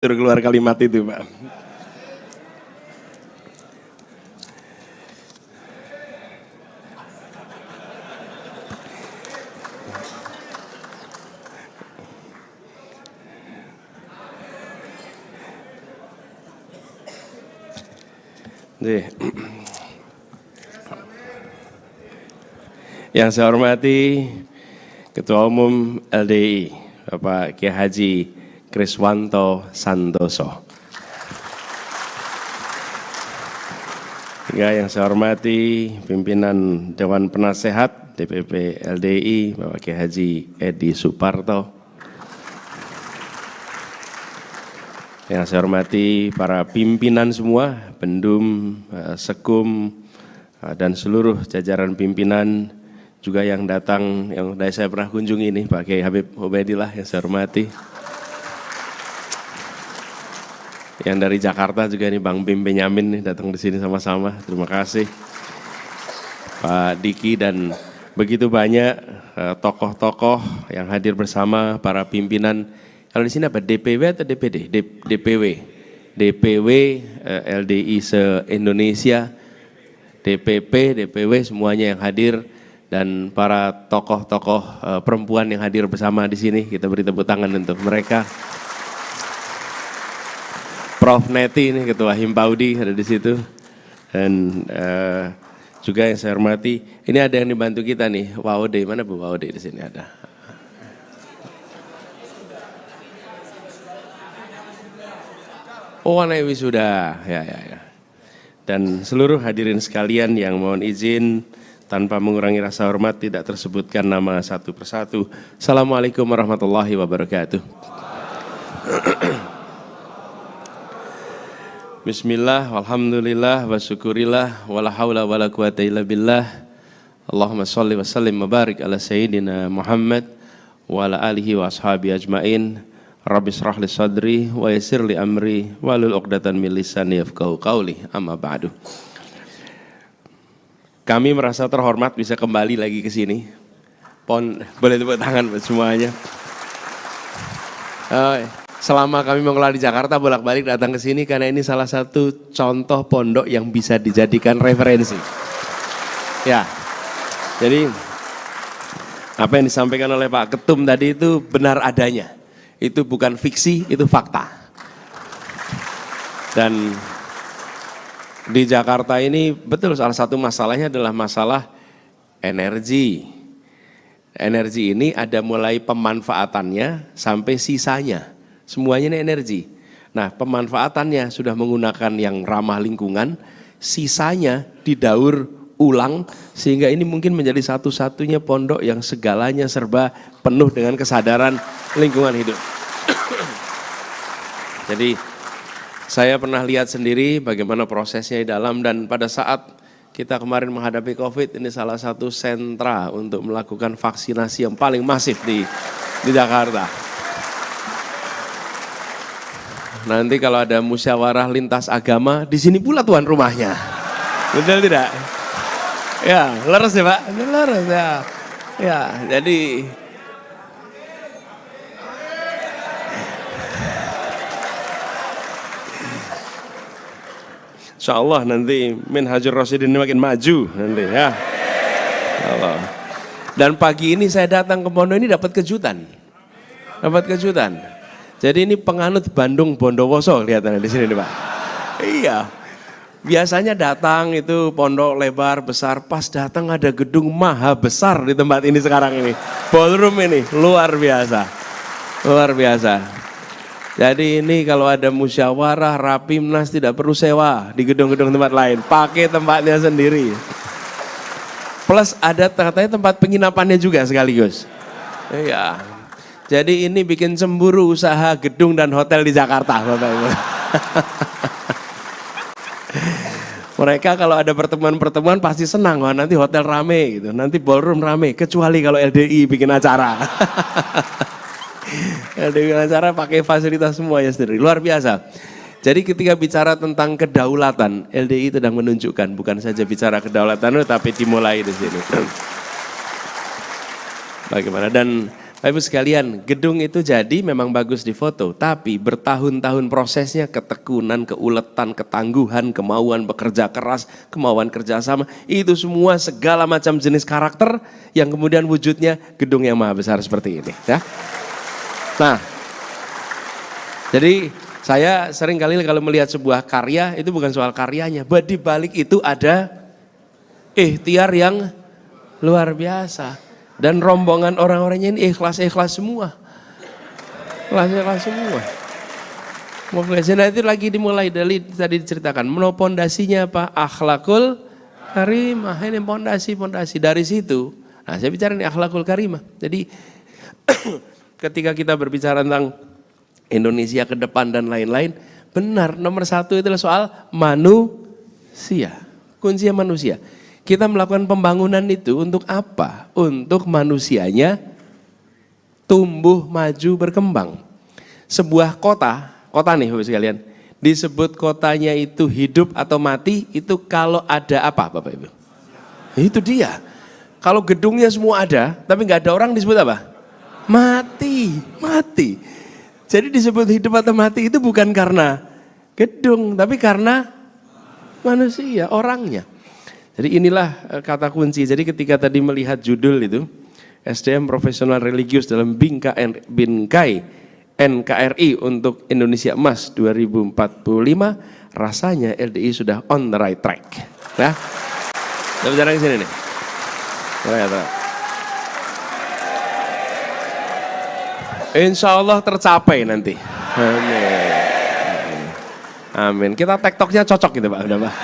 Suruh keluar kalimat itu, Pak. Yang saya hormati Ketua Umum LDI, Bapak Kiai Haji Kriswanto Santoso. Juga yang saya hormati pimpinan Dewan Penasehat DPP LDI, Bapak Kiai Haji Edi Suparto. Yang saya hormati para pimpinan semua, Bendum, Sekum, dan seluruh jajaran pimpinan, juga yang datang, yang saya pernah kunjungi ini, Pak Kiai Habib Ubaidillah yang saya hormati. Yang dari Jakarta juga ini Bang Bim Benyamin nih datang di sini sama-sama, terima kasih. Pak Diki dan begitu banyak tokoh-tokoh yang hadir bersama, para pimpinan. Kalau di sini apa, DPW atau DPD? DPW LDI se-Indonesia, DPP, DPW semuanya yang hadir, dan para tokoh-tokoh perempuan yang hadir bersama di sini, kita beri tepuk tangan untuk mereka. Prof Neti ini Ketua Himpaudi ada di situ, dan juga yang saya hormati, ini ada yang dibantu kita nih, Waude, mana Bu Waude di sini ada? Oh, anak wisuda, ya. Dan seluruh hadirin sekalian yang mohon izin tanpa mengurangi rasa hormat tidak tersebutkan nama satu persatu. Assalamualaikum warahmatullahi wabarakatuh. Bismillah, walhamdulillah, wa syukurillah, wa la hawla wa la quwata illa billah. Allahumma salli wa sallim wa barik ala sayyidina Muhammad wa ala alihi wa ashabi ajmain. Rabbi shrah li sadri wa yassir li amri wahlul 'uqdatam min lisani yafqahu qawli, amma ba'du. Kami merasa terhormat bisa kembali lagi ke sini. Boleh tepuk tangan buat semuanya. Selama kami mengelola di Jakarta, bolak-balik datang ke sini karena ini salah satu contoh pondok yang bisa dijadikan referensi. Ya, jadi apa yang disampaikan oleh Pak Ketum tadi itu benar adanya. Itu bukan fiksi, itu fakta. Dan di Jakarta ini betul salah satu masalahnya adalah masalah energi. Energi ini ada mulai pemanfaatannya sampai sisanya. Semuanya ini energi. Nah, pemanfaatannya sudah menggunakan yang ramah lingkungan, sisanya didaur ulang, sehingga ini mungkin menjadi satu-satunya pondok yang segalanya serba penuh dengan kesadaran lingkungan hidup. Jadi saya pernah lihat sendiri bagaimana prosesnya di dalam, dan pada saat kita kemarin menghadapi COVID, ini salah satu sentra untuk melakukan vaksinasi yang paling masif di Jakarta. Nanti kalau ada musyawarah lintas agama, di sini pula tuan rumahnya. Betul tidak? Ya, leres ya Pak? Leres ya. Ya, jadi insya Allah nanti Minhajur Rasyidin ini makin maju nanti ya. Allah. Dan pagi ini saya datang ke pondok ini dapat kejutan. Jadi ini penganut Bandung Bondowoso kelihatannya di sini nih Pak. Iya. Biasanya datang itu pondok lebar besar, pas datang ada gedung maha besar di tempat ini sekarang ini. Ballroom ini luar biasa. Jadi ini kalau ada musyawarah, rapimnas tidak perlu sewa di gedung-gedung tempat lain, pakai tempatnya sendiri. Plus ada katanya tempat penginapannya juga sekaligus. Iya. Jadi ini bikin cemburu usaha gedung dan hotel di Jakarta, Bapak Ibu. Mereka kalau ada pertemuan-pertemuan pasti senang, wah nanti hotel rame gitu, nanti ballroom rame, kecuali kalau LDI bikin acara. LDI bikin acara pakai fasilitas semuanya sendiri, luar biasa. Jadi ketika bicara tentang kedaulatan, LDI sedang menunjukkan bukan saja bicara kedaulatan, tapi dimulai di sini. Bagaimana, dan Bapak Ibu sekalian, gedung itu jadi memang bagus di foto, tapi bertahun-tahun prosesnya, ketekunan, keuletan, ketangguhan, kemauan bekerja keras, kemauan kerjasama, itu semua segala macam jenis karakter yang kemudian wujudnya gedung yang maha besar seperti ini. Ya. Nah, jadi saya sering kali kalau melihat sebuah karya, itu bukan soal karyanya, di balik itu ada ikhtiar yang luar biasa. Dan rombongan orang-orangnya ini ikhlas-ikhlas semua. Ikhlas-ikhlas semua. Nah itu lagi dimulai dari tadi diceritakan. Pondasinya apa? Akhlakul karimah. Ini pondasi-pondasi dari situ. Nah saya bicara ini akhlakul karimah. Jadi ketika kita berbicara tentang Indonesia ke depan dan lain-lain. Benar, nomor satu itulah soal manusia. Kuncinya manusia. Kita melakukan pembangunan itu untuk apa? Untuk manusianya tumbuh, maju, berkembang. Sebuah kota nih Bapak sekalian, disebut kotanya itu hidup atau mati, itu kalau ada apa Bapak Ibu? Itu dia. Kalau gedungnya semua ada, tapi nggak ada orang disebut apa? Mati. Jadi disebut hidup atau mati itu bukan karena gedung, tapi karena manusia, orangnya. Jadi inilah kata kunci. Jadi ketika tadi melihat judul itu, SDM Profesional Religius dalam Bingkai NKRI untuk Indonesia Emas 2045, rasanya LDI sudah on the right track. Ya, kita bicara ke sini nih. Insya Allah tercapai nanti. Amin. Kita tektoknya cocok gitu Pak, udah Pak.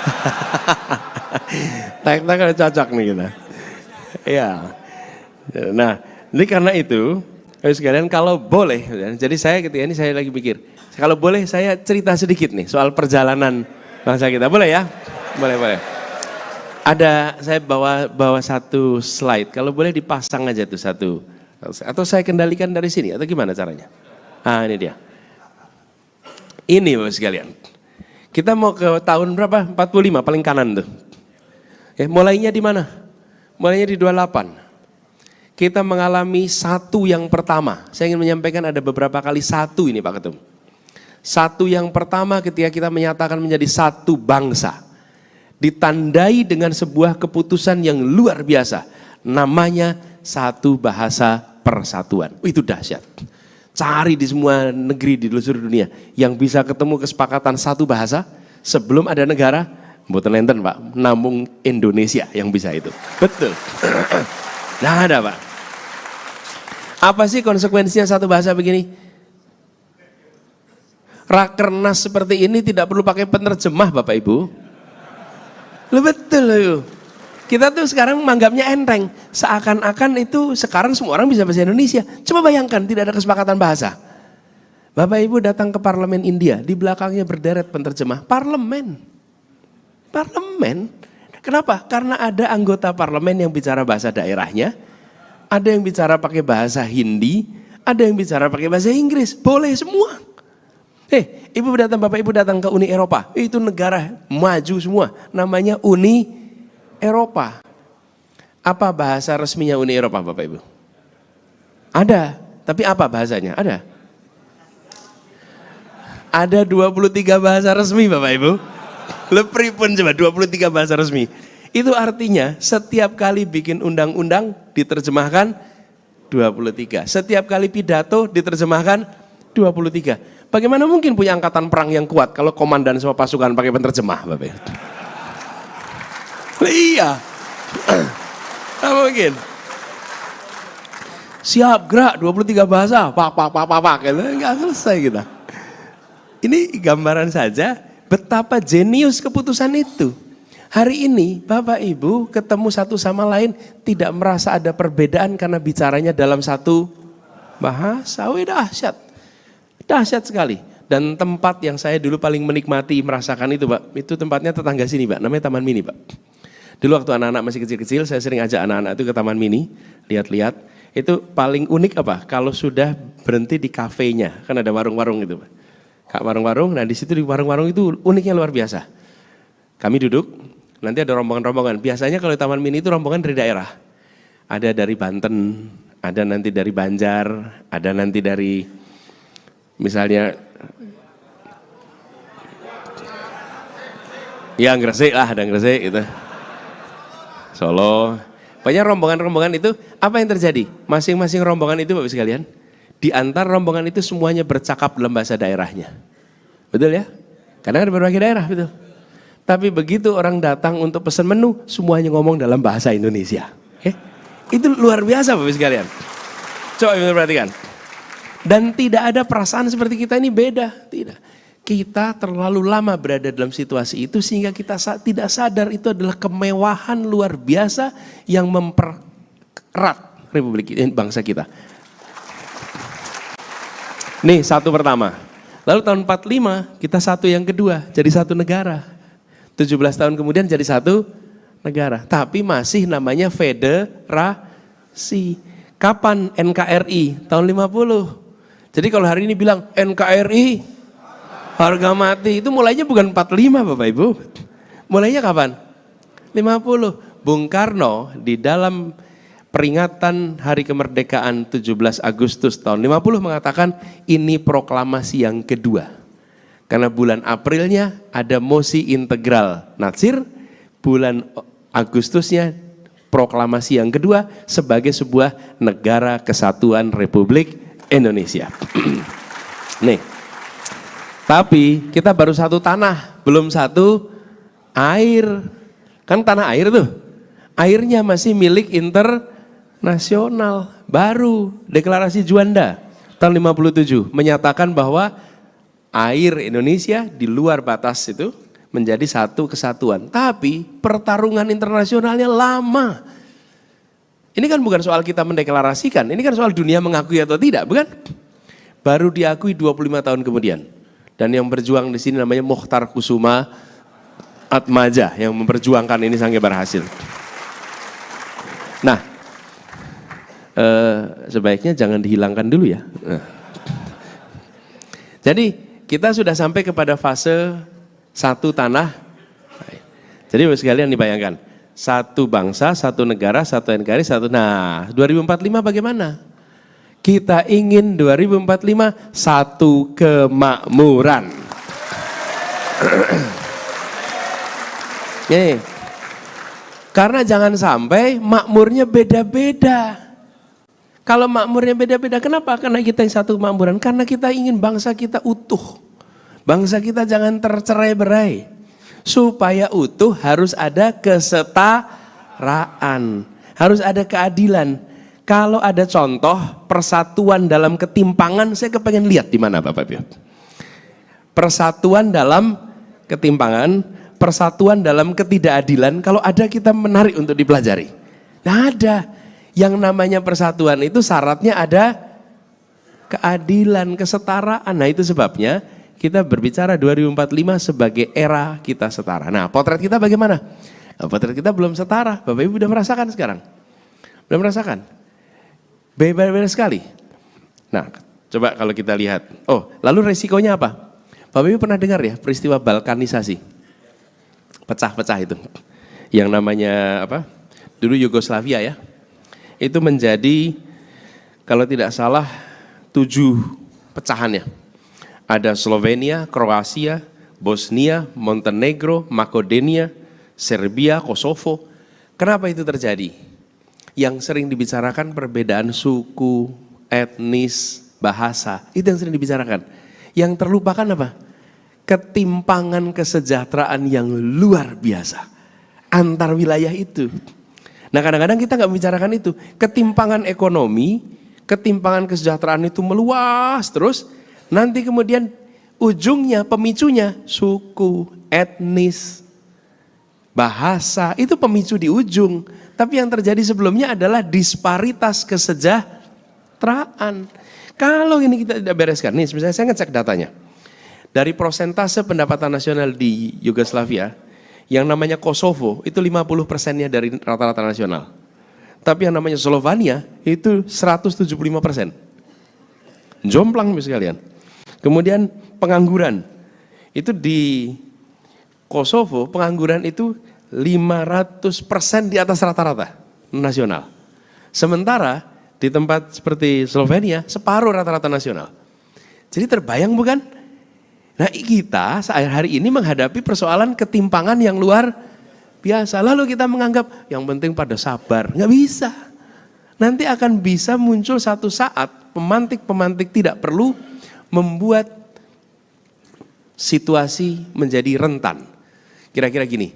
Tektok cocok nih kita. Iya. Nah, ini karena itu, sekalian kalau boleh, jadi saya ketika ini saya lagi pikir, kalau boleh saya cerita sedikit nih soal perjalanan bangsa kita, boleh ya? Boleh. Ada saya bawa satu slide, kalau boleh dipasang aja tuh satu, atau saya kendalikan dari sini atau gimana caranya? Ah ini dia. Ini Bapak sekalian. Kita mau ke tahun berapa? 45 paling kanan tuh. Mulainya di mana? Mulainya di 28. Kita mengalami satu yang pertama. Saya ingin menyampaikan ada beberapa kali satu ini Pak Ketum. Satu yang pertama ketika kita menyatakan menjadi satu bangsa. Ditandai dengan sebuah keputusan yang luar biasa. Namanya satu bahasa persatuan. Itu dahsyat. Cari di semua negeri di seluruh dunia yang bisa ketemu kesepakatan satu bahasa sebelum ada negara. Mboten enten Pak, namun Indonesia yang bisa itu. Betul. Nah ada Pak. Apa sih konsekuensinya satu bahasa begini? Rakernas seperti ini tidak perlu pakai penerjemah Bapak Ibu. Betul loh. Kita tuh sekarang menganggapnya enteng. Seakan-akan itu sekarang semua orang bisa bahasa Indonesia. Coba bayangkan tidak ada kesepakatan bahasa. Bapak Ibu datang ke parlemen India, di belakangnya berderet penerjemah. Parlemen. Kenapa? Karena ada anggota parlemen yang bicara bahasa daerahnya, ada yang bicara pakai bahasa Hindi, ada yang bicara pakai bahasa Inggris. Boleh semua. Bapak Ibu datang ke Uni Eropa, itu negara maju semua, namanya Uni Eropa. Apa bahasa resminya Uni Eropa Bapak Ibu? Ada, tapi apa bahasanya? Ada 23 bahasa resmi Bapak Ibu. Lepripun coba 23 bahasa resmi. Itu artinya setiap kali bikin undang-undang diterjemahkan 23. Setiap kali pidato diterjemahkan 23. Bagaimana mungkin punya angkatan perang yang kuat kalau komandan semua pasukan pakai penerjemah Bapak Ibu? Iya. Tidak mungkin. Siap gerak 23 bahasa. Pak. Enggak selesai kita. Ini gambaran saja betapa jenius keputusan itu. Hari ini Bapak Ibu ketemu satu sama lain tidak merasa ada perbedaan karena bicaranya dalam satu bahasa. Dahsyat. Dahsyat sekali. Dan tempat yang saya dulu paling menikmati merasakan itu Pak, itu tempatnya tetangga sini Pak, namanya Taman Mini Pak. Dulu waktu anak-anak masih kecil-kecil saya sering ajak anak-anak itu ke Taman Mini, lihat-lihat. Itu paling unik apa? Kalau sudah berhenti di kafenya, kan ada warung-warung gitu Pak. Kak warung-warung, nah di situ di warung-warung itu uniknya luar biasa. Kami duduk, nanti ada rombongan-rombongan. Biasanya kalau di Taman Mini itu rombongan dari daerah. Ada dari Banten, ada nanti dari Banjar, ada nanti dari misalnya ya Gresik lah, ada Gresik gitu. Solo. Banyak rombongan-rombongan itu, apa yang terjadi? Masing-masing rombongan itu Bapak sekalian, di antara rombongan itu semuanya bercakap dalam bahasa daerahnya. Betul ya? Karena ada berbagai daerah, betul. Tapi begitu orang datang untuk pesan menu, semuanya ngomong dalam bahasa Indonesia. Itu luar biasa Bapak sekalian. Coba kita perhatikan. Dan tidak ada perasaan seperti kita ini beda, tidak. Kita terlalu lama berada dalam situasi itu sehingga kita tidak sadar itu adalah kemewahan luar biasa yang mempererat Republik ini, bangsa kita. Nih satu pertama. Lalu tahun 45 kita satu yang kedua jadi satu negara. 17 tahun kemudian jadi satu negara. Tapi masih namanya federasi. Kapan NKRI? Tahun 50. Jadi kalau hari ini bilang NKRI harga mati, itu mulainya bukan 45 Bapak Ibu. Mulainya kapan? 50. Bung Karno di dalam peringatan Hari Kemerdekaan 17 Agustus tahun 50 mengatakan ini proklamasi yang kedua. Karena bulan Aprilnya ada mosi integral Natsir, bulan Agustusnya proklamasi yang kedua sebagai sebuah negara kesatuan Republik Indonesia. Nih. Tapi kita baru satu tanah, belum satu air. Kan tanah air tuh. Airnya masih milik internasional. Baru deklarasi Juanda tahun 57 menyatakan bahwa air Indonesia di luar batas itu menjadi satu kesatuan. Tapi pertarungan internasionalnya lama. Ini kan bukan soal kita mendeklarasikan, ini kan soal dunia mengakui atau tidak, bukan? Baru diakui 25 tahun kemudian. Dan yang berjuang di sini namanya Mokhtar Kusuma Atmaja yang memperjuangkan ini sampai berhasil. Nah, sebaiknya jangan dihilangkan dulu ya. Jadi kita sudah sampai kepada fase satu tanah. Jadi Bapak sekalian dibayangkan, satu bangsa, satu negara, satu NKRI, satu. Nah, 2045 bagaimana? Kita ingin 2045 satu kemakmuran. Nih, karena jangan sampai makmurnya beda-beda. Kalau makmurnya beda-beda, kenapa? Karena kita yang satu kemakmuran. Karena kita ingin bangsa kita utuh. Bangsa kita jangan tercerai-berai. Supaya utuh harus ada kesetaraan. Harus ada keadilan. Kalau ada contoh persatuan dalam ketimpangan, saya kepengen lihat di mana Bapak Ibu. Persatuan dalam ketimpangan, persatuan dalam ketidakadilan, kalau ada kita menarik untuk dipelajari. Nah ada, yang namanya persatuan itu syaratnya ada keadilan, kesetaraan. Nah itu sebabnya kita berbicara 2045 sebagai era kita setara. Nah potret kita bagaimana? Nah, potret kita belum setara, Bapak Ibu udah merasakan sekarang? Udah merasakan? Beda-beda sekali. Nah, coba kalau kita lihat. Oh, lalu resikonya apa? Bapak Ibu pernah dengar ya peristiwa Balkanisasi? Pecah-pecah itu. Yang namanya apa? Dulu Yugoslavia ya. Itu menjadi kalau tidak salah 7 pecahannya. Ada Slovenia, Kroasia, Bosnia, Montenegro, Makedonia, Serbia, Kosovo. Kenapa itu terjadi? Yang sering dibicarakan perbedaan suku, etnis, bahasa. Itu yang sering dibicarakan. Yang terlupakan apa? Ketimpangan kesejahteraan yang luar biasa antar wilayah itu. Nah kadang-kadang kita nggak membicarakan itu. Ketimpangan ekonomi, ketimpangan kesejahteraan itu meluas terus. Nanti kemudian ujungnya, pemicunya suku, etnis, bahasa. Itu pemicu di ujung. Tapi yang terjadi sebelumnya adalah disparitas kesejahteraan. Kalau ini kita tidak bereskan, nih misalnya saya ngecek datanya. Dari prosentase pendapatan nasional di Yugoslavia, yang namanya Kosovo itu 50%-nya dari rata-rata nasional. Tapi yang namanya Slovenia itu 175%. Jomplang sekalian. Kemudian pengangguran. Itu di Kosovo pengangguran itu 500% di atas rata-rata nasional. Sementara Di tempat seperti Slovenia, separuh rata-rata nasional. Jadi terbayang bukan? Nah kita hari ini menghadapi persoalan ketimpangan yang luar biasa. Lalu kita menganggap yang penting pada sabar. Nggak bisa. Nanti akan bisa muncul satu saat pemantik-pemantik tidak perlu membuat situasi menjadi rentan. Kira-kira gini,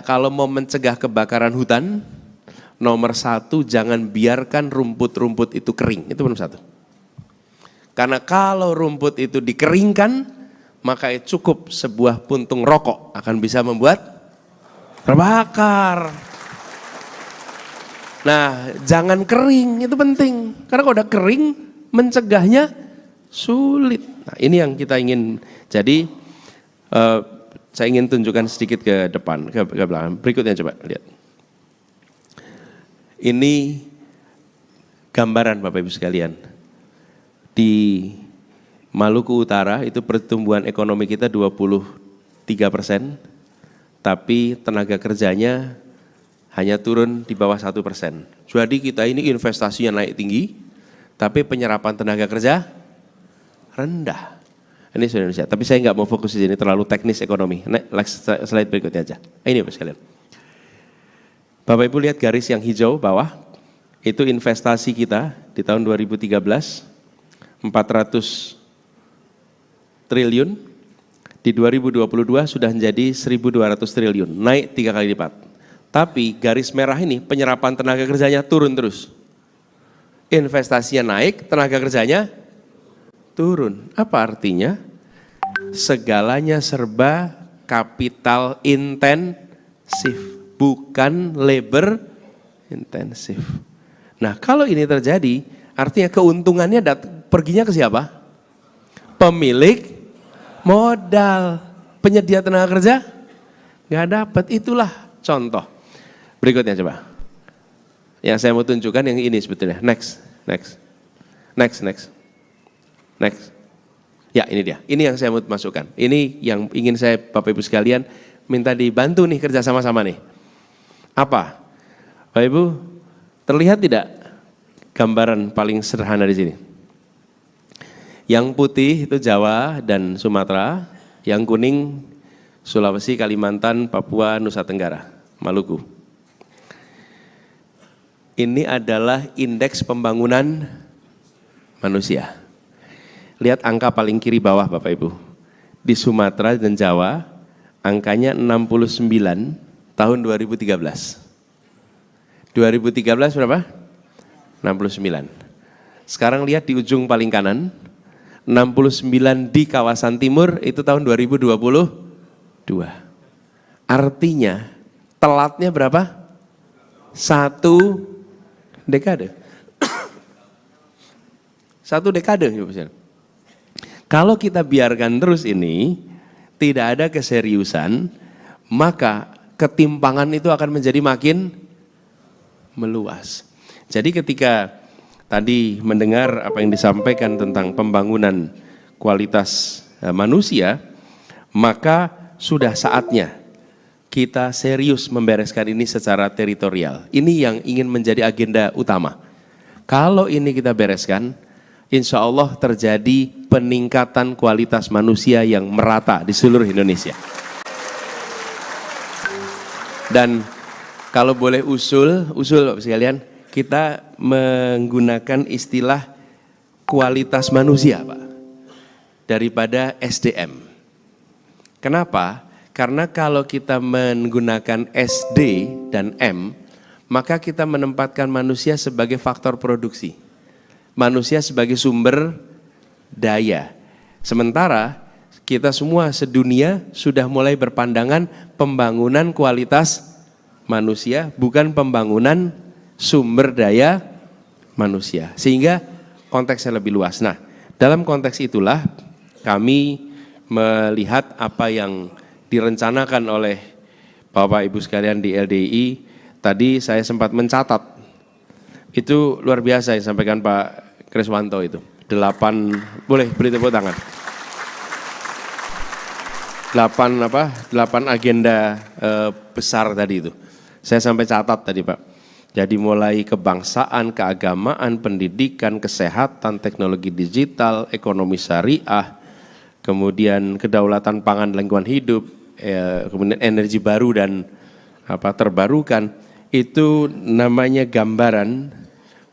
kalau mau mencegah kebakaran hutan, nomor satu, jangan biarkan rumput-rumput itu kering. Itu nomor satu. Karena kalau rumput itu dikeringkan, maka cukup sebuah puntung rokok akan bisa membuat terbakar. Nah, jangan kering, itu penting. Karena kalau udah kering, mencegahnya sulit. Nah, ini yang kita ingin. Jadi, saya ingin tunjukkan sedikit ke depan, ke belakang. Berikutnya coba lihat. Ini gambaran Bapak Ibu sekalian. Di Maluku Utara itu pertumbuhan ekonomi kita 23%, tapi tenaga kerjanya hanya turun di bawah 1%. Jadi kita ini investasinya naik tinggi, tapi penyerapan tenaga kerja rendah. Ini sudah Indonesia, tapi saya nggak mau fokus di sini, terlalu teknis ekonomi. Next slide berikutnya aja. Ini Bapak sekalian. Bapak Ibu lihat garis yang hijau bawah, itu investasi kita di tahun 2013, 400 triliun, di 2022 sudah menjadi 1.200 triliun, naik 3 kali lipat. Tapi garis merah ini penyerapan tenaga kerjanya turun terus. Investasinya naik, tenaga kerjanya turun. Apa artinya? Segalanya serba kapital intensif. Bukan labor intensif. Nah kalau ini terjadi, artinya keuntungannya perginya ke siapa? Pemilik modal. Penyedia tenaga kerja? Nggak dapat, itulah contoh. Berikutnya coba. Yang saya mau tunjukkan yang ini sebetulnya. Next. Ya ini dia, ini yang saya mau masukkan. Ini yang ingin saya Bapak Ibu sekalian minta dibantu nih kerja sama-sama nih. Apa? Bapak Ibu, terlihat tidak gambaran paling sederhana di sini? Yang putih itu Jawa dan Sumatera, yang kuning Sulawesi, Kalimantan, Papua, Nusa Tenggara, Maluku. Ini adalah indeks pembangunan manusia. Lihat angka paling kiri bawah Bapak Ibu. Di Sumatera dan Jawa, angkanya 69 tahun 2013. 2013 berapa? 69. Sekarang lihat di ujung paling kanan, 69 di kawasan timur itu tahun 2022. Artinya telatnya berapa? 1 dekade. 1 dekade. Kalau kita biarkan terus ini, tidak ada keseriusan, maka ketimpangan itu akan menjadi makin meluas. Jadi ketika tadi mendengar apa yang disampaikan tentang pembangunan kualitas manusia, maka sudah saatnya kita serius membereskan ini secara teritorial. Ini yang ingin menjadi agenda utama. Kalau ini kita bereskan, insya Allah terjadi peningkatan kualitas manusia yang merata di seluruh Indonesia. Dan kalau boleh usul Bapak sekalian, kita menggunakan istilah kualitas manusia Pak, daripada SDM. Kenapa? Karena kalau kita menggunakan SD dan M, maka kita menempatkan manusia sebagai faktor produksi. Manusia sebagai sumber daya. Sementara kita semua sedunia sudah mulai berpandangan pembangunan kualitas manusia, bukan pembangunan sumber daya manusia. Sehingga konteksnya lebih luas. Nah, dalam konteks itulah kami melihat apa yang direncanakan oleh Bapak Ibu sekalian di LDI. Tadi saya sempat mencatat, itu luar biasa yang disampaikan Pak Kriswanto itu. 8, boleh beri tepuk tangan. 8 agenda besar tadi itu. Saya sampai catat tadi Pak. Jadi mulai kebangsaan, keagamaan, pendidikan, kesehatan, teknologi digital, ekonomi syariah, kemudian kedaulatan pangan, lingkungan hidup, kemudian energi baru dan terbarukan, itu namanya gambaran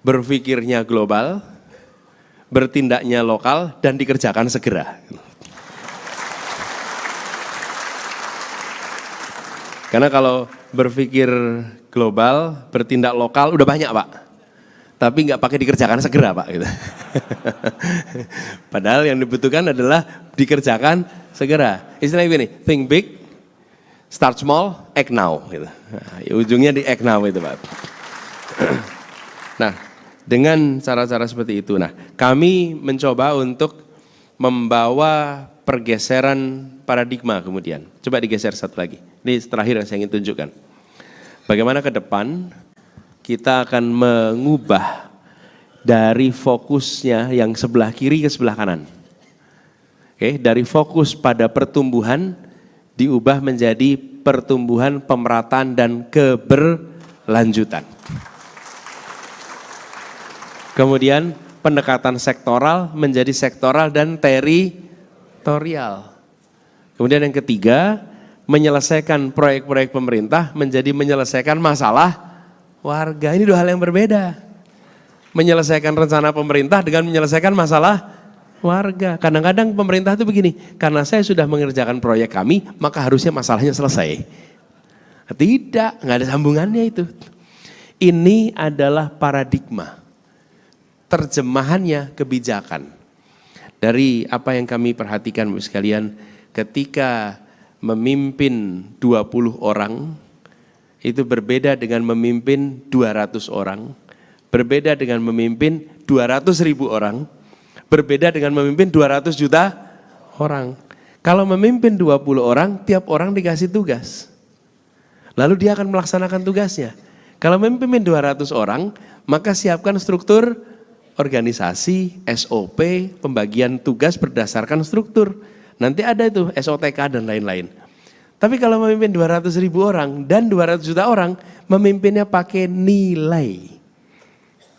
berpikirnya global, bertindaknya lokal, dan dikerjakan segera. Karena kalau berpikir global, bertindak lokal, udah banyak Pak. Tapi nggak pakai dikerjakan segera Pak. Gitu. Padahal yang dibutuhkan adalah dikerjakan segera. Istilahnya begini, think big, start small, act now. Gitu. Nah, ujungnya di act now itu Pak. Nah, dengan cara-cara seperti itu, kami mencoba untuk membawa pergeseran paradigma kemudian. Coba digeser satu lagi. Ini terakhir yang saya ingin tunjukkan. Bagaimana ke depan kita akan mengubah dari fokusnya yang sebelah kiri ke sebelah kanan. Oke, dari fokus pada pertumbuhan diubah menjadi pertumbuhan, pemerataan dan keberlanjutan. Kemudian pendekatan sektoral menjadi sektoral dan teritorial. Kemudian yang ketiga, menyelesaikan proyek-proyek pemerintah menjadi menyelesaikan masalah warga. Ini dua hal yang berbeda. Menyelesaikan rencana pemerintah dengan menyelesaikan masalah warga. Kadang-kadang pemerintah itu begini, karena saya sudah mengerjakan proyek kami, maka harusnya masalahnya selesai. Tidak, nggak ada sambungannya itu. Ini adalah paradigma. Terjemahannya kebijakan. Dari apa yang kami perhatikan Bapak sekalian, ketika memimpin 20 orang, itu berbeda dengan memimpin 200 orang, berbeda dengan memimpin 200.000 orang, berbeda dengan memimpin 200 juta orang. Kalau memimpin 20 orang, tiap orang dikasih tugas. Lalu dia akan melaksanakan tugasnya. Kalau memimpin 200 orang, maka siapkan struktur organisasi, SOP, pembagian tugas berdasarkan struktur. Nanti ada itu SOTK dan lain-lain. Tapi kalau memimpin 200.000 orang dan 200 juta orang, memimpinnya pakai nilai.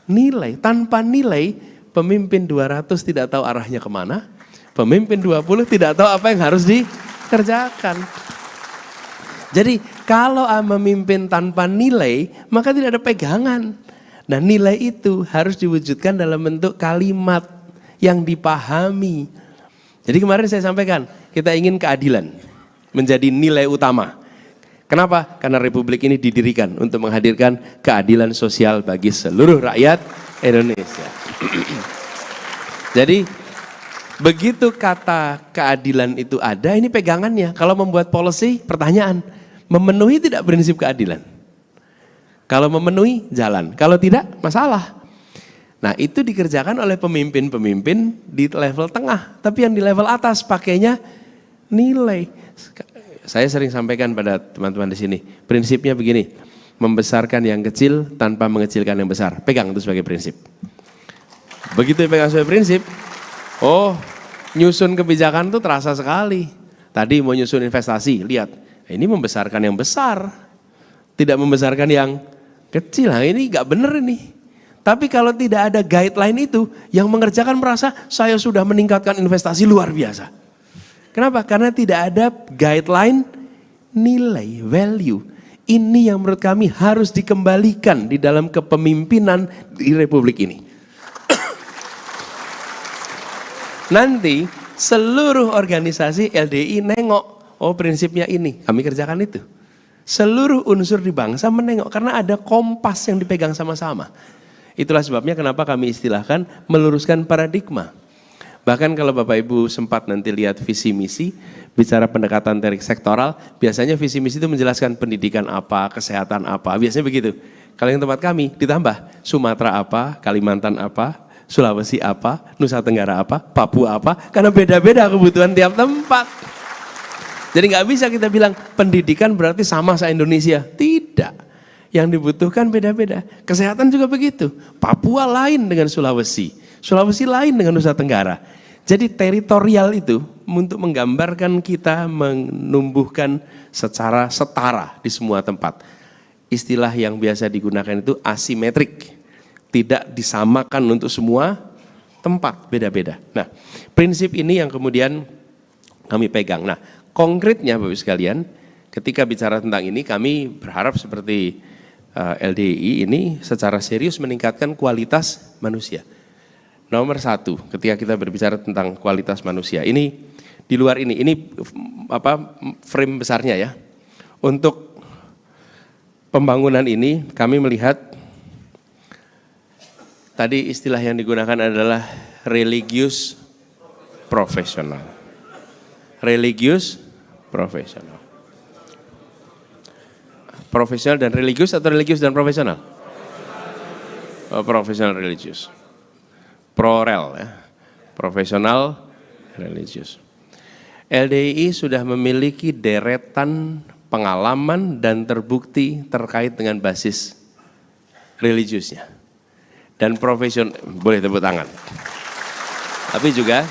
Nilai, tanpa nilai, pemimpin 200 tidak tahu arahnya kemana, pemimpin 20 tidak tahu apa yang harus dikerjakan. Jadi kalau memimpin tanpa nilai, maka tidak ada pegangan. Nah nilai itu harus diwujudkan dalam bentuk kalimat yang dipahami. Jadi kemarin saya sampaikan, kita ingin keadilan menjadi nilai utama. Kenapa? Karena Republik ini didirikan untuk menghadirkan keadilan sosial bagi seluruh rakyat Indonesia. Jadi begitu kata keadilan itu ada, ini pegangannya. Kalau membuat policy, pertanyaan, memenuhi tidak prinsip keadilan? Kalau memenuhi, jalan. Kalau tidak, masalah. Nah itu dikerjakan oleh pemimpin-pemimpin di level tengah. Tapi yang di level atas pakainya nilai. Saya sering sampaikan pada teman-teman di sini. Prinsipnya begini, membesarkan yang kecil tanpa mengecilkan yang besar. Pegang itu sebagai prinsip. Begitu pegang sebagai prinsip, nyusun kebijakan itu terasa sekali. Tadi mau nyusun investasi, lihat. Ini membesarkan yang besar. Tidak membesarkan yang kecil, nah ini gak bener ini. Tapi kalau tidak ada guideline itu, yang mengerjakan merasa saya sudah meningkatkan investasi luar biasa. Kenapa? Karena tidak ada guideline nilai, value. Ini yang menurut kami harus dikembalikan di dalam kepemimpinan di Republik ini. Nanti seluruh organisasi LDI nengok, prinsipnya ini, kami kerjakan itu. Seluruh unsur di bangsa menengok karena ada kompas yang dipegang sama-sama. Itulah sebabnya kenapa kami istilahkan meluruskan paradigma. Bahkan kalau Bapak Ibu sempat nanti lihat visi misi, bicara pendekatan sektoral, biasanya visi misi itu menjelaskan pendidikan apa, kesehatan apa, biasanya begitu. Kalau yang tempat kami ditambah Sumatera apa, Kalimantan apa, Sulawesi apa, Nusa Tenggara apa, Papua apa, karena beda-beda kebutuhan tiap tempat. Jadi nggak bisa kita bilang pendidikan berarti sama se-Indonesia. Tidak. Yang dibutuhkan beda-beda. Kesehatan juga begitu. Papua lain dengan Sulawesi. Sulawesi lain dengan Nusa Tenggara. Jadi teritorial itu untuk menggambarkan kita menumbuhkan secara setara di semua tempat. istilah yang biasa digunakan itu asimetrik, tidak disamakan untuk semua tempat, beda-beda. Nah, prinsip ini yang kemudian kami pegang. Nah, konkretnya Bapak Ibu sekalian, ketika bicara tentang ini kami berharap seperti LDI ini secara serius meningkatkan kualitas manusia. Nomor satu, ketika kita berbicara tentang kualitas manusia, ini di luar ini frame besarnya ya. Untuk pembangunan ini kami melihat tadi istilah yang digunakan adalah religius profesional. Religius profesional. Profesional dan religius atau religius dan profesional? Profesional religius. Pro-rel ya. Profesional religius. LDI sudah memiliki deretan pengalaman dan terbukti terkait dengan basis religiusnya. Dan profesional, boleh tepuk tangan. Tapi juga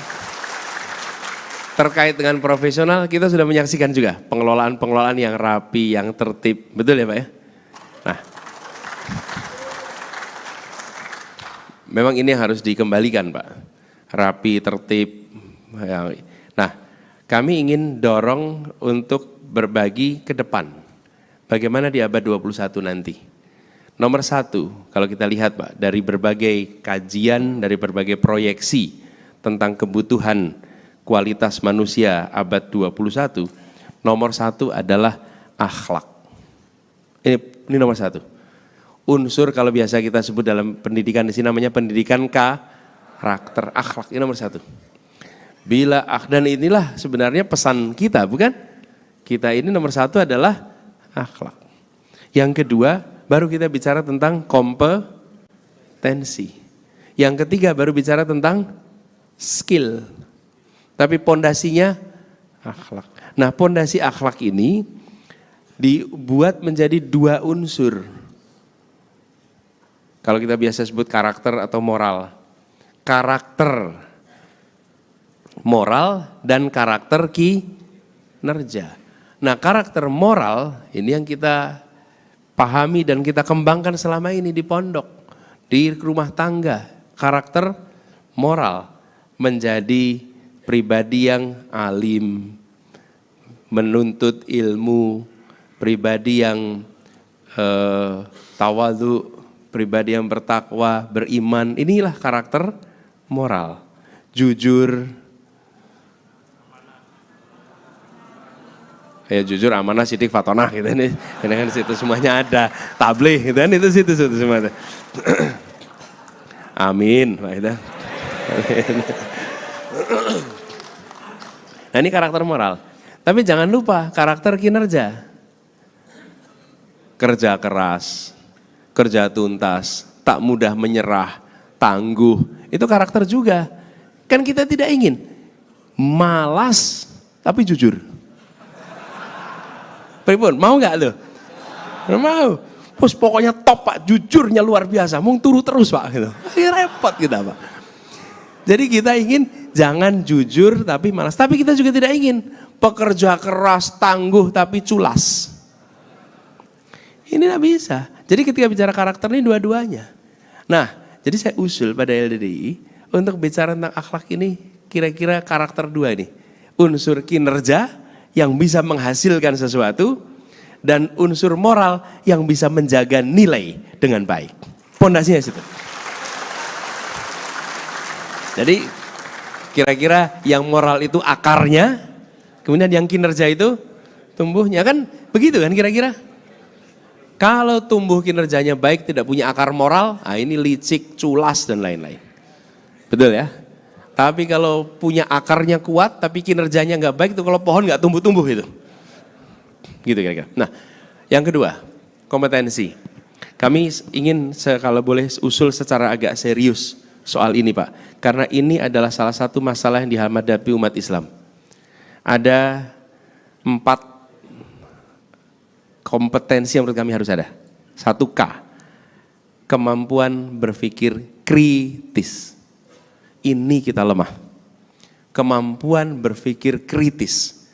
terkait dengan profesional kita sudah menyaksikan juga pengelolaan-pengelolaan yang rapi, yang tertib. Betul ya Pak ya? Nah, memang ini harus dikembalikan Pak. Rapi, tertib. Nah, kami ingin dorong untuk berbagi ke depan. Bagaimana di abad 21 nanti? Nomor satu, kalau kita lihat Pak, dari berbagai kajian, dari berbagai proyeksi tentang kebutuhan kualitas manusia abad 21, nomor satu adalah akhlak. Ini nomor satu. Unsur kalau biasa kita sebut dalam pendidikan di sini namanya pendidikan karakter, akhlak ini nomor satu. Dan inilah sebenarnya pesan kita, bukan? Kita ini nomor satu adalah akhlak. Yang kedua, baru kita bicara tentang kompetensi. Yang ketiga, baru bicara tentang skill. Tapi pondasinya akhlak. Nah, pondasi akhlak ini dibuat menjadi dua unsur. Kalau kita biasa sebut karakter atau moral. Karakter moral dan karakter kinerja. Nah, karakter moral ini yang kita pahami dan kita kembangkan selama ini di pondok, di rumah tangga. Karakter moral menjadi pribadi yang alim, menuntut ilmu, pribadi yang tawadhu, pribadi yang bertakwa, beriman. Inilah karakter moral. Jujur, ya jujur, amanah, sidik, fatonah gitu ini kan situ semuanya ada, tabligh gitu kan itu situ semuanya. Amin, gitu. Nah ini karakter moral. Tapi jangan lupa karakter kinerja. Kerja keras, kerja tuntas, tak mudah menyerah, tangguh. Itu karakter juga. Kan kita tidak ingin malas tapi jujur. Pripun, mau nggak lo? Mau. Terus pokoknya top Pak, jujurnya luar biasa, mau turu terus Pak gitu. Repot kita Pak. Jadi kita ingin jangan jujur tapi malas. Tapi kita juga tidak ingin pekerja keras, tangguh tapi culas. Ini tidak bisa. Jadi ketika bicara karakter ini dua-duanya. Nah, jadi saya usul pada LDDI untuk bicara tentang akhlak ini kira-kira karakter dua ini. Unsur kinerja yang bisa menghasilkan sesuatu dan unsur moral yang bisa menjaga nilai dengan baik. Pondasinya situ. Jadi kira-kira yang moral itu akarnya, kemudian yang kinerja itu tumbuhnya, kan begitu kan kira-kira? Kalau tumbuh kinerjanya baik tidak punya akar moral, nah ini licik, culas dan lain-lain. Betul ya? Tapi kalau punya akarnya kuat tapi kinerjanya nggak baik, itu kalau pohon nggak tumbuh-tumbuh itu. Gitu kira-kira. Nah, yang kedua, kompetensi. Kami ingin kalau boleh usul secara agak serius soal ini Pak. Karena ini adalah salah satu masalah yang dihadapi umat Islam. Ada 4 kompetensi yang menurut kami harus ada. 1K, kemampuan berpikir kritis. Ini kita lemah. Kemampuan berpikir kritis.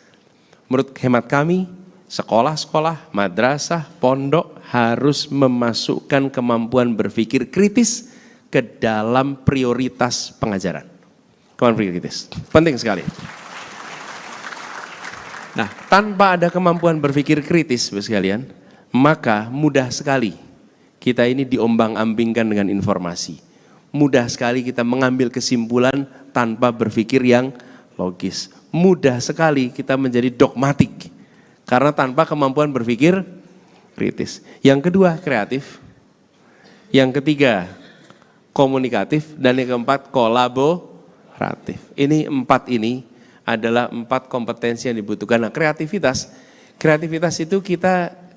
Menurut hemat kami, sekolah-sekolah, madrasah, pondok harus memasukkan kemampuan berpikir kritis ke dalam prioritas pengajaran. Kemampuan berpikir kritis, penting sekali. Nah, tanpa ada kemampuan berpikir kritis, Bapak sekalian, maka mudah sekali kita ini diombang-ambingkan dengan informasi. Mudah sekali kita mengambil kesimpulan tanpa berpikir yang logis. Mudah sekali kita menjadi dogmatik karena tanpa kemampuan berpikir kritis. Yang kedua, kreatif. Yang ketiga, komunikatif. Dan yang keempat, kolaboratif. Ini empat ini adalah 4 kompetensi yang dibutuhkan. Nah, kreativitas itu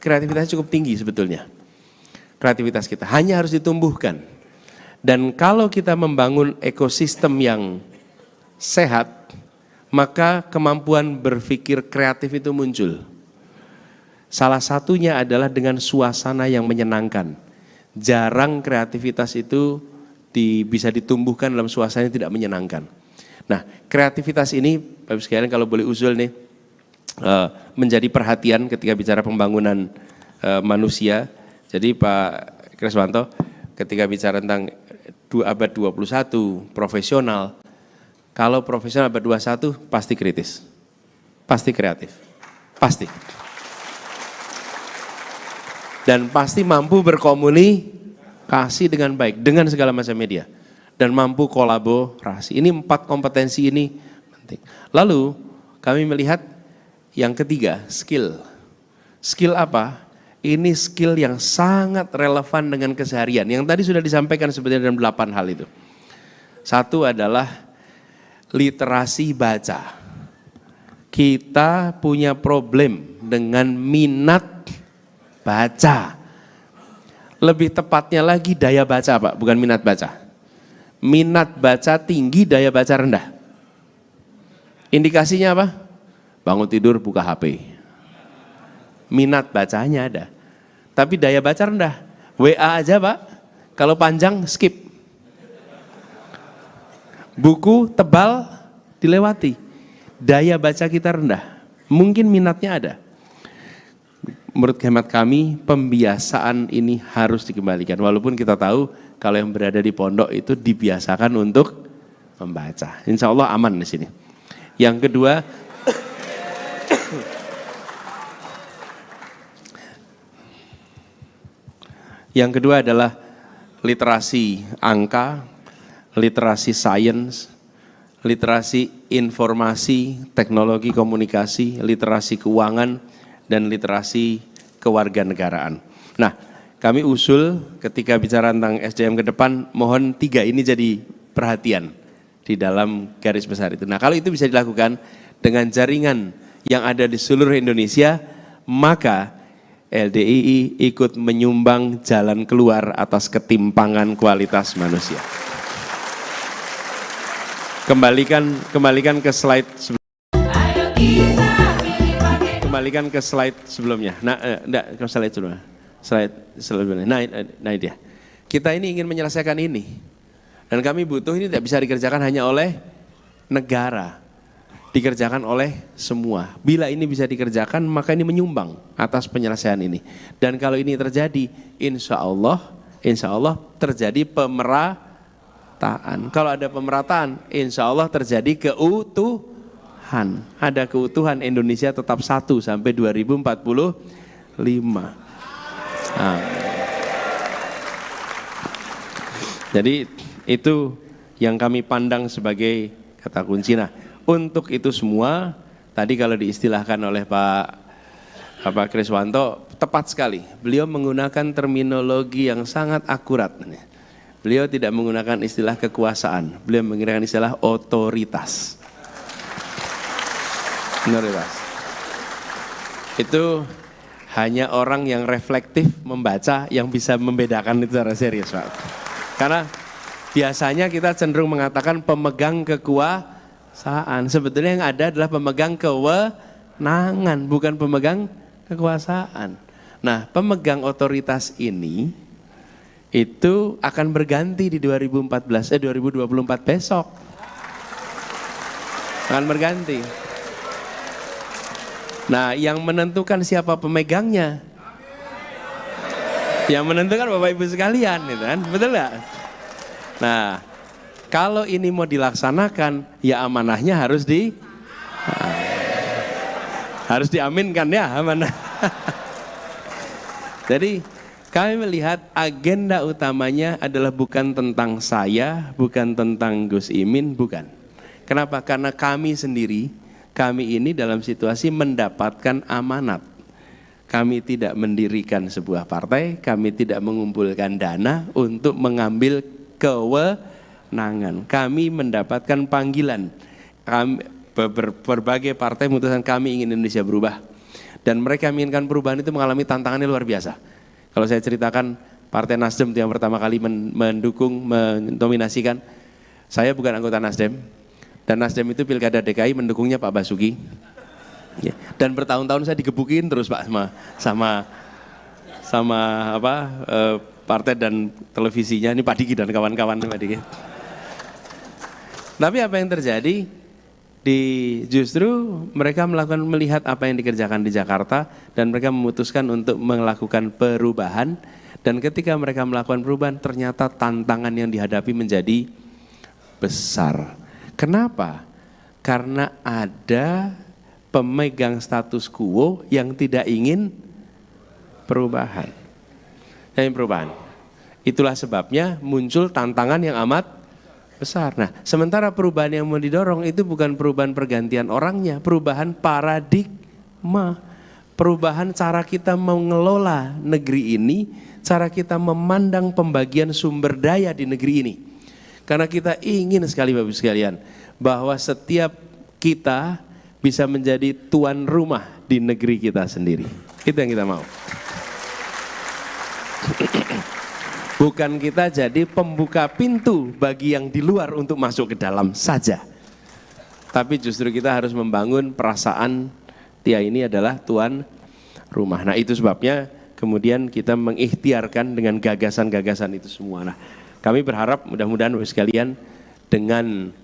kreativitas cukup tinggi sebetulnya. Kreativitas kita hanya harus ditumbuhkan. Dan kalau kita membangun ekosistem yang sehat, maka kemampuan berpikir kreatif itu muncul. Salah satunya adalah dengan suasana yang menyenangkan. Jarang kreativitas itu bisa ditumbuhkan dalam suasana yang tidak menyenangkan. Nah, kreativitas ini, Bapak sekalian kalau boleh usul nih, menjadi perhatian ketika bicara pembangunan manusia. Jadi Pak Kriswanto, ketika bicara tentang abad 21, profesional, kalau profesional abad 21 pasti kritis, pasti kreatif, pasti. Dan pasti mampu berkomunikasi dengan baik, dengan segala macam media. Dan mampu kolaborasi. Ini 4 kompetensi ini penting. Lalu kami melihat yang ketiga, skill. Skill apa? Ini skill yang sangat relevan dengan keseharian. Yang tadi sudah disampaikan sebenarnya dalam 8 hal itu. Satu adalah literasi baca. Kita punya problem dengan minat baca. Lebih tepatnya lagi daya baca, Pak, bukan minat baca. Minat baca tinggi, daya baca rendah. Indikasinya apa? Bangun tidur buka HP. Minat bacanya ada. Tapi daya baca rendah. WA aja, Pak. Kalau panjang skip. Buku tebal dilewati. Daya baca kita rendah. Mungkin minatnya ada. Menurut hemat kami, pembiasaan ini harus dikembalikan. Walaupun kita tahu kalau yang berada di pondok itu dibiasakan untuk membaca. Insya Allah aman di sini. Yang kedua, adalah literasi angka, literasi sains, literasi informasi, teknologi komunikasi, literasi keuangan, dan literasi kewarganegaraan. Nah, kami usul ketika bicara tentang SDM ke depan, mohon 3 ini jadi perhatian di dalam garis besar itu. Nah, kalau itu bisa dilakukan dengan jaringan yang ada di seluruh Indonesia, maka LDII ikut menyumbang jalan keluar atas ketimpangan kualitas manusia. Kembalikan ke slide sebelumnya. Kembalikan ke slide sebelumnya. Nah, enggak, ke slide sebelumnya. Slide sebelumnya. Nah, dia. Kita ini ingin menyelesaikan ini. Dan kami butuh ini tidak bisa dikerjakan hanya oleh negara. Dikerjakan oleh semua. Bila ini bisa dikerjakan, maka ini menyumbang atas penyelesaian ini. Dan kalau ini terjadi, insya Allah terjadi pemerataan. Kalau ada pemerataan, insya Allah terjadi keutuhan. Ada keutuhan, Indonesia tetap satu sampai 2045. Nah. Jadi itu yang kami pandang sebagai kata kunci. Nah, untuk itu semua, tadi kalau diistilahkan oleh Pak Kriswanto, tepat sekali. Beliau menggunakan terminologi yang sangat akurat. Beliau tidak menggunakan istilah kekuasaan, beliau menggunakan istilah otoritas. Otoritas. Itu hanya orang yang reflektif membaca yang bisa membedakan itu secara serius, Pak. Karena biasanya kita cenderung mengatakan pemegang kekuasaan. Sebetulnya yang ada adalah pemegang kewenangan, bukan pemegang kekuasaan. Nah, pemegang otoritas ini itu akan berganti di 2024 besok. Akan berganti. Nah, yang menentukan siapa pemegangnya, yang menentukan Bapak Ibu sekalian, gitu kan? Betul nggak? Nah, kalau ini mau dilaksanakan, ya amanahnya harus diaminkan ya amanah. Jadi kami melihat agenda utamanya adalah bukan tentang saya, bukan tentang Gus Imin, bukan. Kenapa? Karena kami sendiri, kami ini dalam situasi mendapatkan amanat. Kami tidak mendirikan sebuah partai, kami tidak mengumpulkan dana untuk mengambil kewenangan. Kami mendapatkan panggilan. Berbagai partai memutuskan kami ingin Indonesia berubah. Dan mereka menginginkan perubahan itu mengalami tantangannya luar biasa. Kalau saya ceritakan Partai Nasdem yang pertama kali mendukung, mendominasikan, saya bukan anggota Nasdem. Dan Nasdem itu Pilkada DKI mendukungnya Pak Basuki. Ya. Dan bertahun-tahun saya digebukin terus Pak sama partai dan televisinya, ini Pak Diki dan kawan-kawan Pak Diki. Tapi apa yang terjadi? Justru mereka melihat apa yang dikerjakan di Jakarta dan mereka memutuskan untuk melakukan perubahan. Dan ketika mereka melakukan perubahan, ternyata tantangan yang dihadapi menjadi besar. Kenapa? Karena ada pemegang status quo yang tidak ingin perubahan. Itulah sebabnya muncul tantangan yang amat besar. Nah, sementara perubahan yang mau didorong itu bukan perubahan pergantian orangnya, perubahan paradigma, perubahan cara kita mengelola negeri ini, cara kita memandang pembagian sumber daya di negeri ini. Karena kita ingin sekali Bapak Ibu sekalian, bahwa setiap kita bisa menjadi tuan rumah di negeri kita sendiri. Itu yang kita mau. Bukan kita jadi pembuka pintu bagi yang di luar untuk masuk ke dalam saja. Tapi justru kita harus membangun perasaan dia ini adalah tuan rumah. Nah, itu sebabnya kemudian kita mengikhtiarkan dengan gagasan-gagasan itu semua. Nah, kami berharap mudah-mudahan Bapak sekalian dengan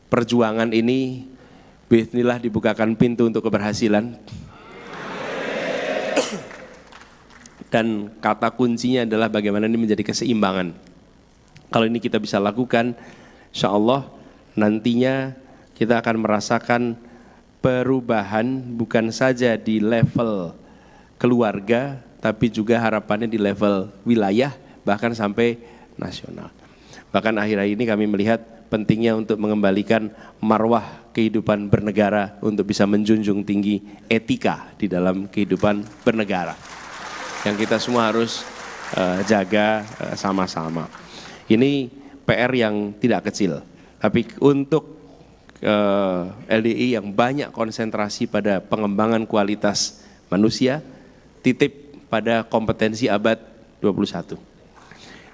perjuangan ini bismillah dibukakan pintu untuk keberhasilan. Dan kata kuncinya adalah bagaimana ini menjadi keseimbangan. Kalau ini kita bisa lakukan, insya Allah nantinya kita akan merasakan perubahan bukan saja di level keluarga, tapi juga harapannya di level wilayah, bahkan sampai nasional. Bahkan akhir-akhir ini kami melihat pentingnya untuk mengembalikan marwah kehidupan bernegara untuk bisa menjunjung tinggi etika di dalam kehidupan bernegara. Yang kita semua harus jaga sama-sama. Ini PR yang tidak kecil, tapi untuk LDI yang banyak konsentrasi pada pengembangan kualitas manusia, titip pada kompetensi abad 21.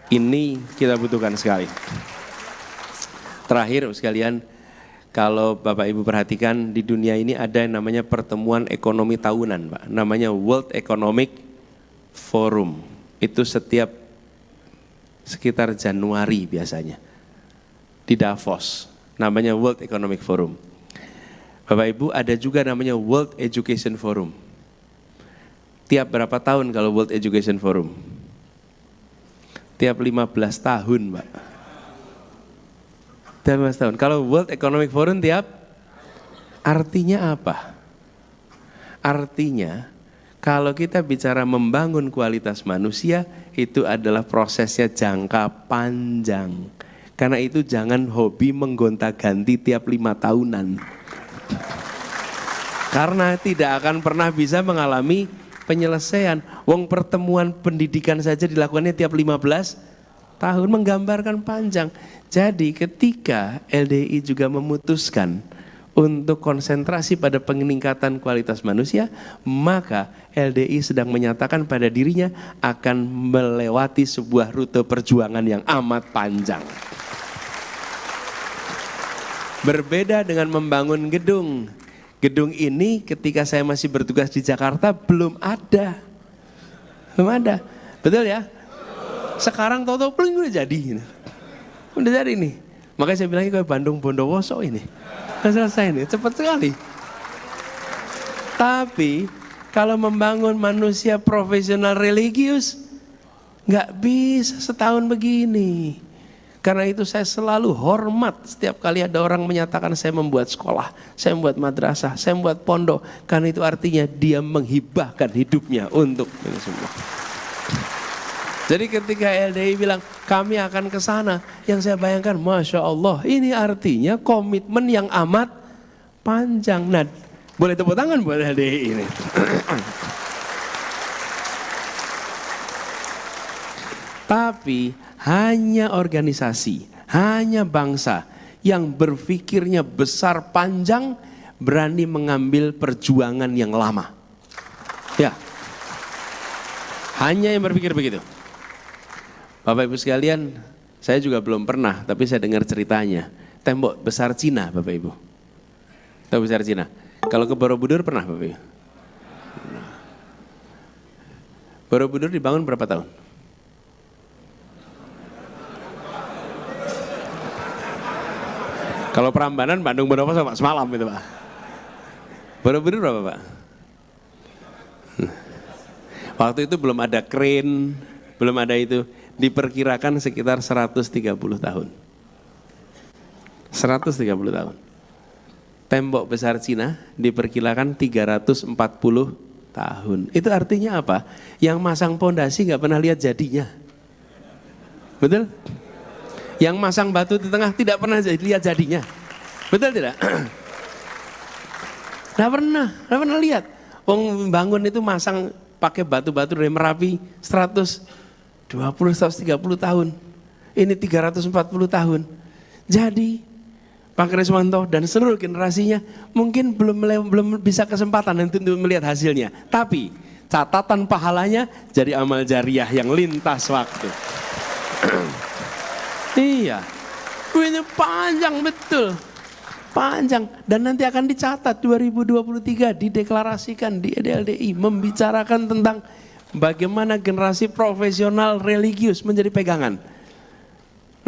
Ini kita butuhkan sekali. Terakhir sekalian, kalau Bapak Ibu perhatikan di dunia ini ada yang namanya pertemuan ekonomi tahunan, Pak. Namanya World Economic Forum. Itu setiap sekitar Januari biasanya di Davos. Namanya World Economic Forum. Bapak Ibu, ada juga namanya World Education Forum. Tiap berapa tahun kalau World Education Forum? Tiap 15 tahun, Pak. Tiap 15 tahun. Kalau World Economic Forum artinya apa? Artinya kalau kita bicara membangun kualitas manusia, itu adalah prosesnya jangka panjang. Karena itu jangan hobi menggonta-ganti tiap 5 tahunan. Karena tidak akan pernah bisa mengalami penyelesaian. Wong pertemuan pendidikan saja dilakukannya tiap 15 tahun, menggambarkan panjang. Jadi ketika LDI juga memutuskan untuk konsentrasi pada peningkatan kualitas manusia, maka LDI sedang menyatakan pada dirinya akan melewati sebuah rute perjuangan yang amat panjang. Berbeda dengan membangun gedung. Gedung ini ketika saya masih bertugas di Jakarta belum ada. Belum ada. Betul ya? Sekarang tahu-tahu pling udah jadi. Udah jadi nih. Makanya saya bilangnya kayak Bandung Bondowoso ini. Udah selesai nih, cepat sekali. Tapi kalau membangun manusia profesional religius, nggak bisa setahun begini. Karena itu saya selalu hormat setiap kali ada orang menyatakan saya membuat sekolah, saya membuat madrasah, saya membuat pondok. Karena itu artinya dia menghibahkan hidupnya untuk ini semua. Jadi ketika LDI bilang kami akan ke sana, yang saya bayangkan Masya Allah, ini artinya komitmen yang amat panjang. Nah, boleh tepuk tangan buat LDI ini. Tapi hanya organisasi, hanya bangsa yang berpikirnya besar panjang, berani mengambil perjuangan yang lama. Ya, hanya yang berpikir begitu. Bapak Ibu sekalian, saya juga belum pernah, tapi saya dengar ceritanya. Tembok besar Cina, Bapak Ibu. Tembok besar Cina. Kalau ke Borobudur pernah, Bapak Ibu? Borobudur dibangun berapa tahun? Kalau Prambanan, Bandung, Bondowoso Pak, semalam itu Pak. Borobudur berapa Pak? Waktu itu belum ada kren, belum ada itu. Diperkirakan sekitar 130 tahun. 130 tahun. Tembok besar Cina diperkirakan 340 tahun. Itu artinya apa? Yang masang pondasi nggak pernah lihat jadinya. Betul? Yang masang batu di tengah tidak pernah lihat jadinya. Betul tidak? Nggak pernah lihat. Wong bangun itu masang pakai batu-batu dari Merapi 120-130 tahun. Ini 340 tahun. Jadi Pak Kriswanto dan seluruh generasinya mungkin belum bisa kesempatan untuk melihat hasilnya. Tapi catatan pahalanya jadi amal jariah yang lintas waktu. Iya, ini panjang betul, panjang, dan nanti akan dicatat 2023 dideklarasikan di LDI membicarakan tentang bagaimana generasi profesional religius menjadi pegangan.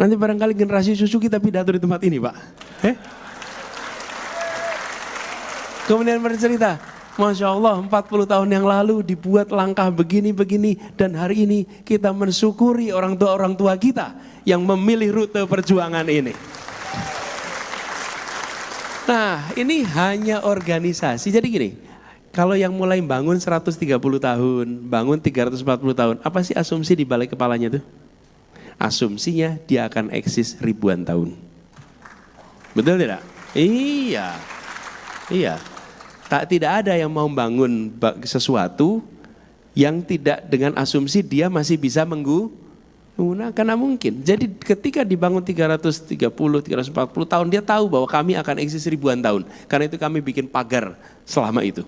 Nanti barangkali generasi susu kita pidato di tempat ini Pak. Kemudian bercerita, Masya Allah 40 tahun yang lalu dibuat langkah begini-begini dan hari ini kita mensyukuri orang tua kita yang memilih rute perjuangan ini. Nah ini hanya organisasi. Jadi gini, kalau yang mulai bangun 130 tahun, bangun 340 tahun, apa sih asumsi di balik kepalanya tuh? Asumsinya dia akan eksis ribuan tahun. Betul tidak? Iya. Tidak ada yang mau bangun sesuatu yang tidak dengan asumsi dia masih bisa menggunakan, mungkin. Jadi ketika dibangun 330, 340 tahun, dia tahu bahwa kami akan eksis ribuan tahun. Karena itu kami bikin pagar selama itu.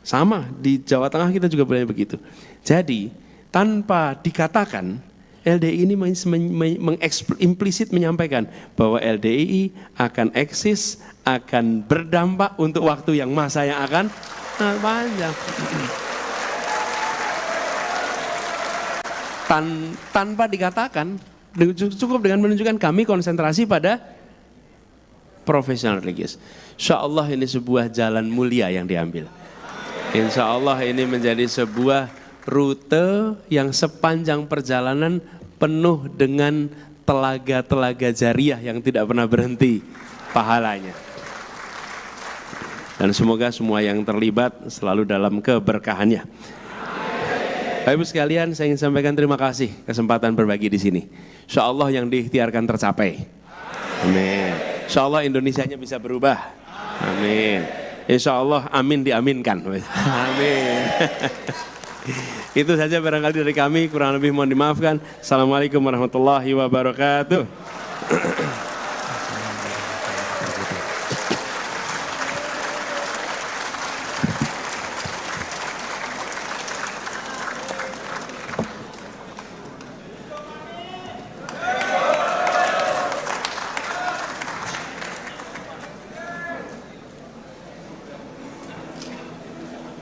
Sama, di Jawa Tengah kita juga boleh begitu. Jadi tanpa dikatakan, LDI ini implisit menyampaikan bahwa LDI akan eksis, akan berdampak untuk waktu yang masa yang akan panjang. Tanpa dikatakan, cukup dengan menunjukkan kami konsentrasi pada profesional religius. Insya Allah ini sebuah jalan mulia yang diambil. Insya Allah ini menjadi sebuah rute yang sepanjang perjalanan penuh dengan telaga-telaga jariah yang tidak pernah berhenti pahalanya. Dan semoga semua yang terlibat selalu dalam keberkahannya. Bapak Ibu sekalian, saya ingin sampaikan terima kasih kesempatan berbagi di sini. Insya Allah yang diikhtiarkan tercapai. Amin. Insya Allah Indonesianya bisa berubah. Amin. Insya Allah amin diaminkan. Amin. Itu saja barangkali dari kami, kurang lebih mohon dimaafkan. Assalamualaikum warahmatullahi wabarakatuh.